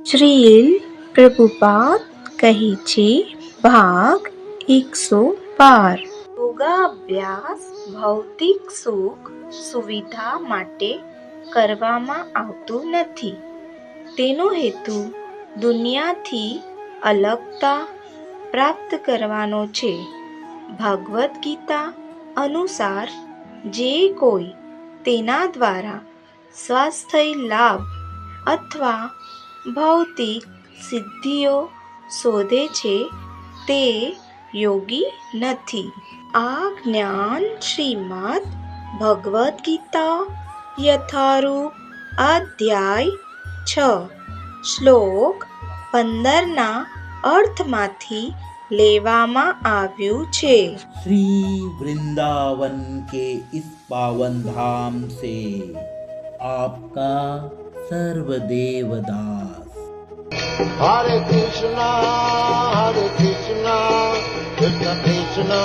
શ્રીલ પ્રભુપાદ કહે છે ભાગ 112 યોગાભ્યાસ ભૌતિક સુખ સુવિધા માટે કરવામાં આવતું નથી. તેનો હેતુ દુનિયાથી અલગતા પ્રાપ્ત કરવાનો છે. ભગવદ્ ગીતા અનુસાર જે કોઈ તેના દ્વારા સ્વાસ્થ્ય લાભ અથવા ભૌતિક સિદ્ધિઓ શોધે છે તે યોગી નથી. આ જ્ઞાન શ્રીમદ્ ભગવદ્ ગીતા યથારૂપ અધ્યાય 6 શ્લોક 15 અર્થમાંથી લેવામાં આવ્યું છે. श्री वृंदावन के इस पावन धाम से आपका सर्वदेव दास। Hare Krishna, Krishna Krishna